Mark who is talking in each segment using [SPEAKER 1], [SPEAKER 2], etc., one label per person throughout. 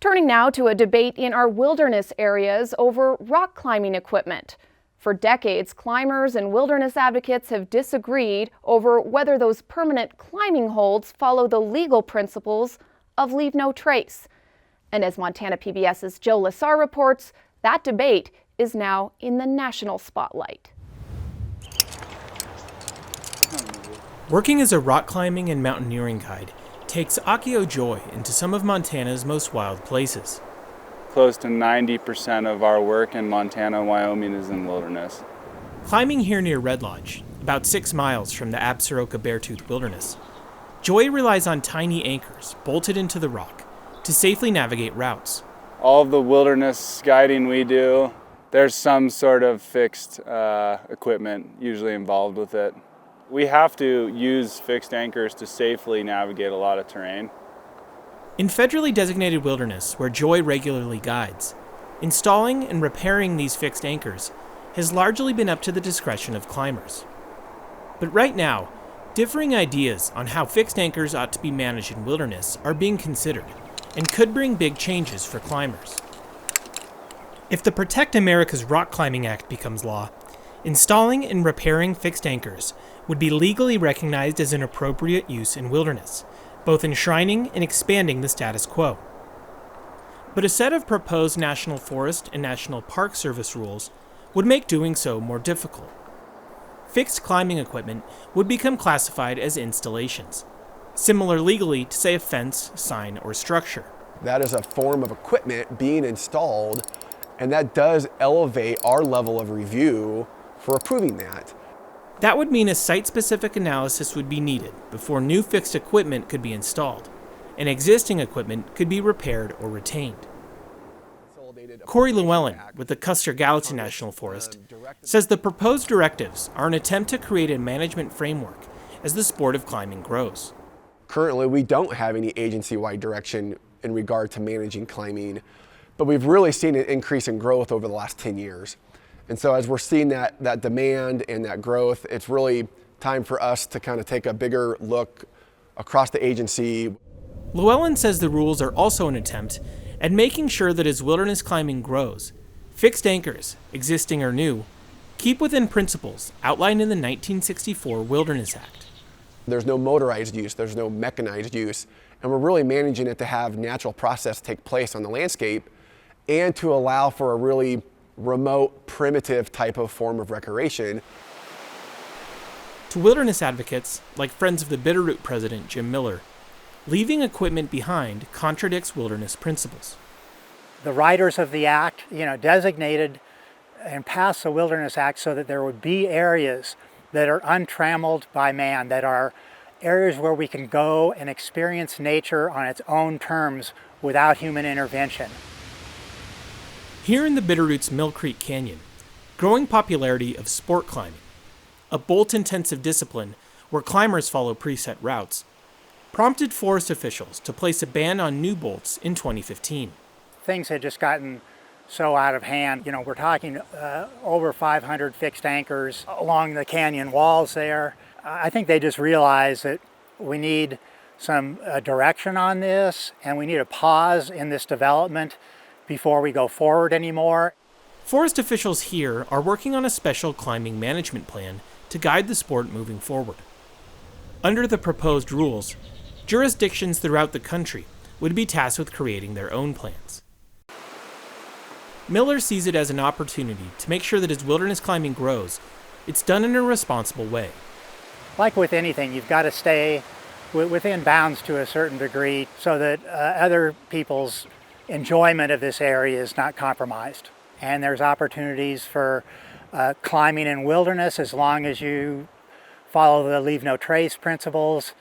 [SPEAKER 1] Turning now to a debate in our wilderness areas over rock climbing equipment. For decades, climbers and wilderness advocates have disagreed over whether those permanent climbing holds follow the legal principles of leave no trace. And as Montana PBS's Joe Lessar reports, that debate is now in the national spotlight.
[SPEAKER 2] Working as a rock climbing and mountaineering guide takes Akio joy into some of Montana's most wild places.
[SPEAKER 3] Close to 90% of our work in Montana and Wyoming is in wilderness.
[SPEAKER 2] Climbing here near Red Lodge, about 6 miles from the Absaroka Beartooth Wilderness, Joy relies on tiny anchors bolted into the rock to safely navigate routes.
[SPEAKER 3] All of the wilderness guiding we do, there's some sort of fixed equipment usually involved with it. We have to use fixed anchors to safely navigate a lot of terrain.
[SPEAKER 2] In federally designated wilderness, where Joy regularly guides, installing and repairing these fixed anchors has largely been up to the discretion of climbers. But right now, differing ideas on how fixed anchors ought to be managed in wilderness are being considered and could bring big changes for climbers. If the Protect America's Rock Climbing Act becomes law, installing and repairing fixed anchors would be legally recognized as an appropriate use in wilderness, both enshrining and expanding the status quo. But a set of proposed National Forest and National Park Service rules would make doing so more difficult. Fixed climbing equipment would become classified as installations, similar legally to, say, a fence, sign, or structure.
[SPEAKER 4] That is a form of equipment being installed, and that does elevate our level of review for approving that.
[SPEAKER 2] That would mean a site-specific analysis would be needed before new fixed equipment could be installed, and existing equipment could be repaired or retained. Corey Llewellyn, with the Custer-Gallatin National Forest, says the proposed directives are an attempt to create a management framework as the sport of climbing grows.
[SPEAKER 4] Currently, we don't have any agency-wide direction in regard to managing climbing, but we've really seen an increase in growth over the last 10 years. And so as we're seeing that demand and that growth, it's really time for us to kind of take a bigger look across the agency.
[SPEAKER 2] Llewellyn says the rules are also an attempt at making sure that as wilderness climbing grows, fixed anchors, existing or new, keep within principles outlined in the 1964 Wilderness Act.
[SPEAKER 4] There's no motorized use, there's no mechanized use, and we're really managing it to have natural process take place on the landscape and to allow for a really remote, primitive type of form of recreation.
[SPEAKER 2] To wilderness advocates, like Friends of the Bitterroot president Jim Miller, leaving equipment behind contradicts wilderness principles.
[SPEAKER 5] The writers of the act, designated and passed the Wilderness Act so that there would be areas that are untrammeled by man, that are areas where we can go and experience nature on its own terms without human intervention.
[SPEAKER 2] Here in the Bitterroot's Mill Creek Canyon, growing popularity of sport climbing, a bolt-intensive discipline where climbers follow preset routes, prompted forest officials to place a ban on new bolts in 2015.
[SPEAKER 5] Things had just gotten so out of hand. We're talking over 500 fixed anchors along the canyon walls there. I think they just realized that we need some direction on this, and we need a pause in this development before we go forward anymore.
[SPEAKER 2] Forest officials here are working on a special climbing management plan to guide the sport moving forward. Under the proposed rules, jurisdictions throughout the country would be tasked with creating their own plans. Miller sees it as an opportunity to make sure that as wilderness climbing grows, it's done in a responsible way.
[SPEAKER 5] Like with anything, you've got to stay within bounds to a certain degree so that other people's enjoyment of this area is not compromised. And there's opportunities for climbing in wilderness as long as you follow the leave no trace principles.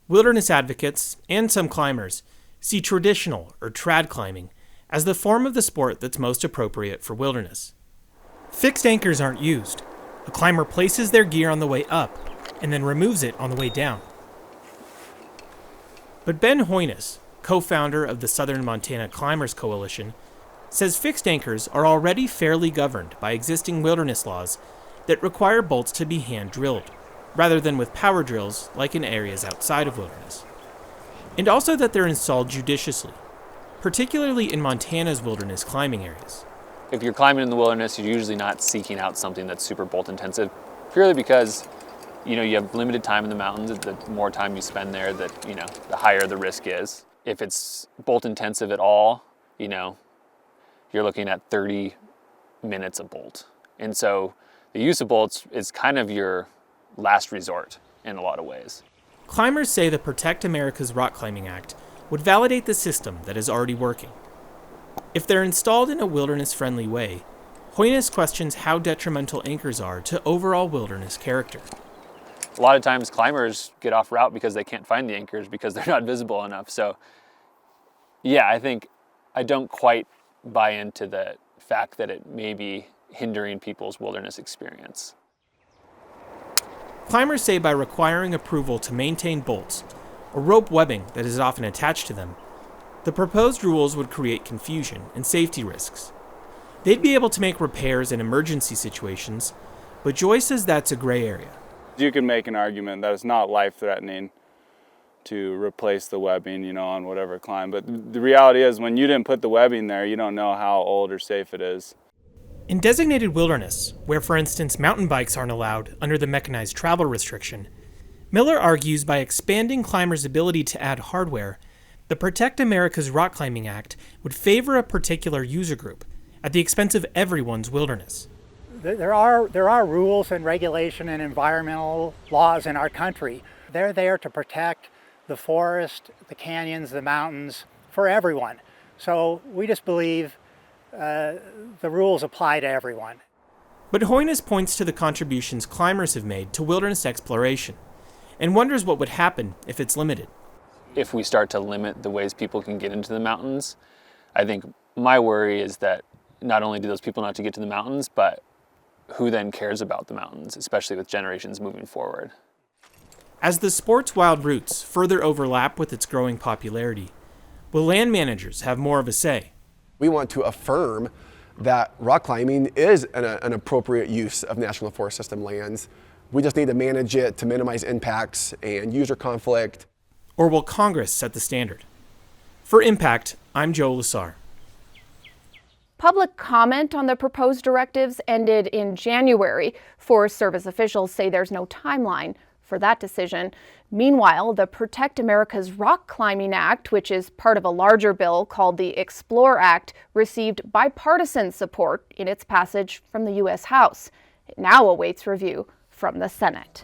[SPEAKER 2] Wilderness advocates, and some climbers, see traditional or trad climbing as the form of the sport that's most appropriate for wilderness. Fixed anchors aren't used. A climber places their gear on the way up and then removes it on the way down. But Ben Hoynes, co-founder of the Southern Montana Climbers Coalition, says fixed anchors are already fairly governed by existing wilderness laws that require bolts to be hand-drilled, rather than with power drills like in areas outside of wilderness. And also that they're installed judiciously. particularly in Montana's wilderness climbing areas.
[SPEAKER 6] If you're climbing in the wilderness, you're usually not seeking out something that's super bolt intensive, purely because you have limited time in the mountains. The more time you spend there, the higher the risk is. If it's bolt intensive at all, you're looking at 30 minutes a bolt. And so the use of bolts is kind of your last resort in a lot of ways.
[SPEAKER 2] Climbers say the Protect America's Rock Climbing Act would validate the system that is already working. If they're installed in a wilderness-friendly way, Hoynes questions how detrimental anchors are to overall wilderness character.
[SPEAKER 6] A lot of times climbers get off route because they can't find the anchors because they're not visible enough. So yeah, I don't quite buy into the fact that it may be hindering people's wilderness experience.
[SPEAKER 2] Climbers say by requiring approval to maintain bolts, or rope webbing that is often attached to them, the proposed rules would create confusion and safety risks. They'd be able to make repairs in emergency situations, but Joy says that's a gray area.
[SPEAKER 3] You can make an argument that it's not life-threatening to replace the webbing, on whatever climb. But the reality is when you didn't put the webbing there, you don't know how old or safe it is.
[SPEAKER 2] In designated wilderness, where for instance mountain bikes aren't allowed under the mechanized travel restriction, Miller argues by expanding climbers' ability to add hardware, the Protect America's Rock Climbing Act would favor a particular user group at the expense of everyone's wilderness.
[SPEAKER 5] There are rules and regulation and environmental laws in our country. They're there to protect the forest, the canyons, the mountains, for everyone. So we just believe the rules apply to everyone.
[SPEAKER 2] But Hoynes points to the contributions climbers have made to wilderness exploration and wonders what would happen if it's limited.
[SPEAKER 6] If we start to limit the ways people can get into the mountains, I think my worry is that not only do those people not to get to the mountains, but who then cares about the mountains, especially with generations moving forward.
[SPEAKER 2] As the sport's wild roots further overlap with its growing popularity, will land managers have more of a say?
[SPEAKER 4] We want to affirm that rock climbing is an appropriate use of National Forest System lands. We just need to manage it to minimize impacts and user conflict.
[SPEAKER 2] Or will Congress set the standard? For Impact, I'm Joe Lasar.
[SPEAKER 1] Public comment on the proposed directives ended in January. Forest Service officials say there's no timeline for that decision. Meanwhile, the Protect America's Rock Climbing Act, which is part of a larger bill called the Explore Act, received bipartisan support in its passage from the U.S. House. It now awaits review from the Senate.